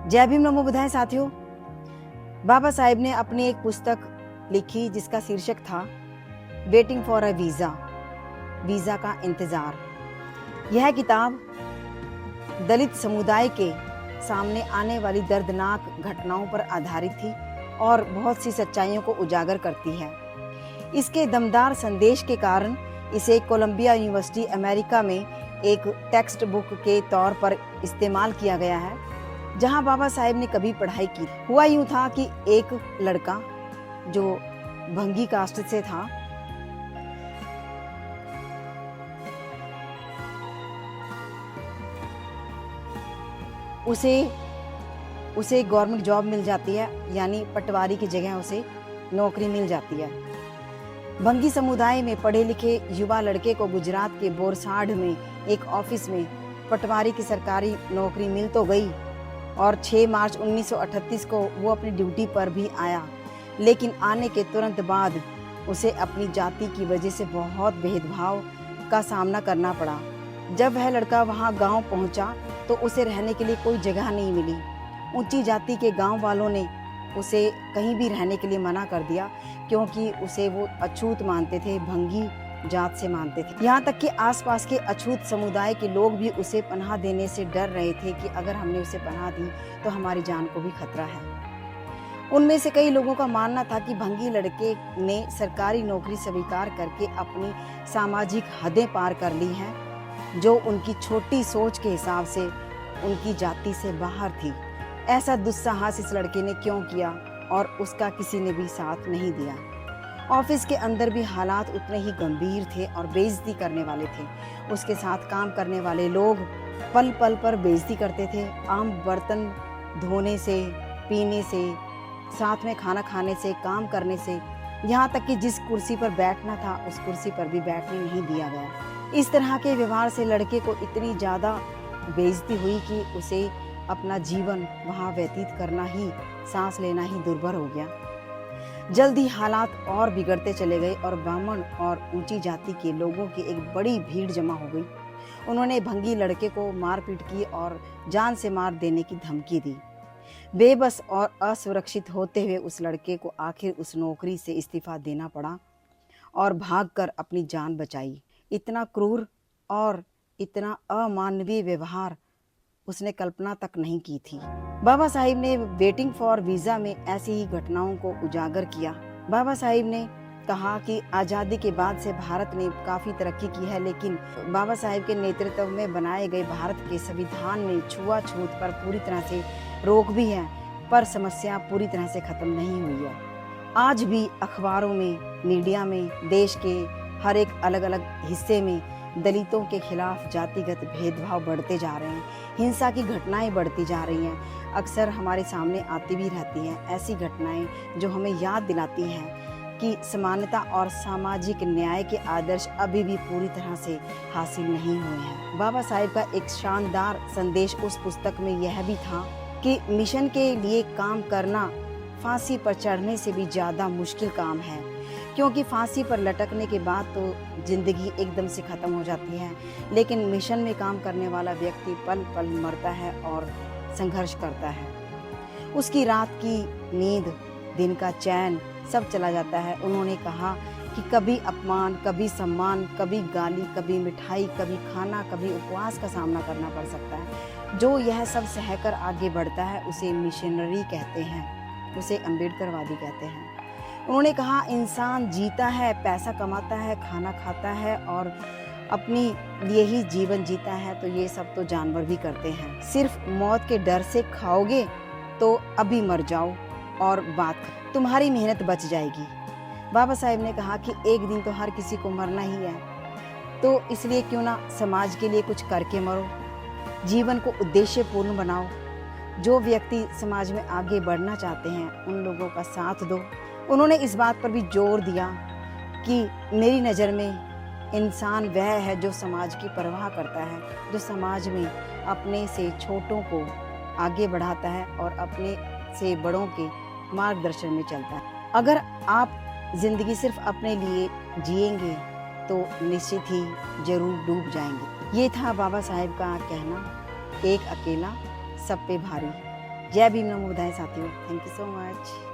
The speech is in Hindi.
जय भीम, नमो बुधाय साथियों। बाबा साहेब ने अपनी एक पुस्तक लिखी जिसका शीर्षक था waiting for a visa, visa का इंतजार। यह किताब दलित समुदाय के सामने आने वाली दर्दनाक घटनाओं पर आधारित थी और बहुत सी सच्चाइयों को उजागर करती है। इसके दमदार संदेश के कारण इसे कोलंबिया यूनिवर्सिटी अमेरिका में एक टेक्स्ट बुक के तौर पर इस्तेमाल किया गया है। जहां बाबा साहेब ने कभी पढ़ाई की, हुआ यूं था कि एक लड़का जो भंगी कास्ट से था, उसे गवर्नमेंट जॉब मिल जाती है, यानी पटवारी की जगह उसे नौकरी मिल जाती है। भंगी समुदाय में पढ़े लिखे युवा लड़के को गुजरात के बोरसाढ़ में एक ऑफिस में पटवारी की सरकारी नौकरी मिल तो गई और 6 मार्च 1938 को वो अपनी ड्यूटी पर भी आया, लेकिन आने के तुरंत बाद उसे अपनी जाति की वजह से बहुत भेदभाव का सामना करना पड़ा। जब वह लड़का वहाँ गांव पहुँचा तो उसे रहने के लिए कोई जगह नहीं मिली। ऊंची जाति के गांव वालों ने उसे कहीं भी रहने के लिए मना कर दिया, क्योंकि उसे वो अछूत मानते थे, भंगी जात से मानते थे। यहाँ तक कि आसपास के अछूत समुदाय के लोग भी उसे पनाह देने से डर रहे थे कि अगर हमने उसे पनाह दी तो हमारी जान को भी खतरा है। उनमें से कई लोगों का मानना था कि भंगी लड़के ने सरकारी नौकरी स्वीकार करके अपनी सामाजिक हदें पार कर ली हैं, जो उनकी छोटी सोच के हिसाब से उनकी जाति से बाहर थी। ऐसा दुस्साहस इस लड़के ने क्यों किया और उसका किसी ने भी साथ नहीं दिया। ऑफिस के अंदर भी हालात उतने ही गंभीर थे और बेइज्जती करने वाले थे। उसके साथ काम करने वाले लोग पल पल पर बेइज्जती करते थे। आम बर्तन धोने से, पीने से, साथ में खाना खाने से, काम करने से, यहाँ तक कि जिस कुर्सी पर बैठना था उस कुर्सी पर भी बैठने नहीं दिया गया। इस तरह के व्यवहार से लड़के को इतनी ज़्यादा बेइज्जती हुई कि उसे अपना जीवन वहाँ व्यतीत करना ही, सांस लेना ही दुर्भर हो गया। जल्द ही हालात और बिगड़ते चले गए और ब्राह्मण और ऊंची जाति के लोगों की एक बड़ी भीड़ जमा हो गई। उन्होंने भंगी लड़के को मारपीट की और जान से मार देने की धमकी दी। बेबस और असुरक्षित होते हुए उस लड़के को आखिर उस नौकरी से इस्तीफा देना पड़ा और भागकर अपनी जान बचाई। इतना क्रूर और इतना अमानवीय व्यवहार उसने कल्पना तक नहीं की थी। बाबा साहिब ने वेटिंग फॉर वीजा में ऐसी ही घटनाओं को उजागर किया। बाबा साहिब ने कहा कि आज़ादी के बाद से भारत ने काफ़ी तरक्की की है, लेकिन बाबा साहिब के नेतृत्व में बनाए गए भारत के संविधान में छुआछूत पर पूरी तरह से रोक भी है, पर समस्या पूरी तरह से ख़त्म नहीं हुई है। आज भी अखबारों में, मीडिया में, देश के हर एक अलग अलग हिस्से में दलितों के खिलाफ जातिगत भेदभाव बढ़ते जा रहे हैं, हिंसा की घटनाएं बढ़ती जा रही हैं। अक्सर हमारे सामने आती भी रहती हैं ऐसी घटनाएं जो हमें याद दिलाती हैं कि समानता और सामाजिक न्याय के आदर्श अभी भी पूरी तरह से हासिल नहीं हुए हैं। बाबा साहेब का एक शानदार संदेश उस पुस्तक में यह भी था कि मिशन के लिए काम करना फांसी पर चढ़ने से भी ज़्यादा मुश्किल काम है, क्योंकि फांसी पर लटकने के बाद तो जिंदगी एकदम से ख़त्म हो जाती है, लेकिन मिशन में काम करने वाला व्यक्ति पल पल मरता है और संघर्ष करता है। उसकी रात की नींद, दिन का चैन सब चला जाता है। उन्होंने कहा कि कभी अपमान, कभी सम्मान, कभी गाली, कभी मिठाई, कभी खाना, कभी उपवास का सामना करना पड़ सकता है। जो यह सब सहकर आगे बढ़ता है उसे मिशनरी कहते हैं, उसे अम्बेडकरवादी कहते हैं। उन्होंने कहा इंसान जीता है, पैसा कमाता है, खाना खाता है और अपनी लिए ही जीवन जीता है, तो ये सब तो जानवर भी करते हैं। सिर्फ मौत के डर से खाओगे तो अभी मर जाओ और बात तुम्हारी मेहनत बच जाएगी। बाबा साहेब ने कहा कि एक दिन तो हर किसी को मरना ही है, तो इसलिए क्यों ना समाज के लिए कुछ करके मरो, जीवन को उद्देश्यपूर्ण बनाओ। जो व्यक्ति समाज में आगे बढ़ना चाहते हैं उन लोगों का साथ दो। उन्होंने इस बात पर भी जोर दिया कि मेरी नज़र में इंसान वह है जो समाज की परवाह करता है, जो समाज में अपने से छोटों को आगे बढ़ाता है और अपने से बड़ों के मार्गदर्शन में चलता है। अगर आप जिंदगी सिर्फ अपने लिए जिएंगे तो निश्चित ही जरूर डूब जाएंगे। ये था बाबा साहेब का कहना, एक अकेला सब पे भारी। जय भीम नमो बुद्धाय साथियों, थैंक यू सो मच।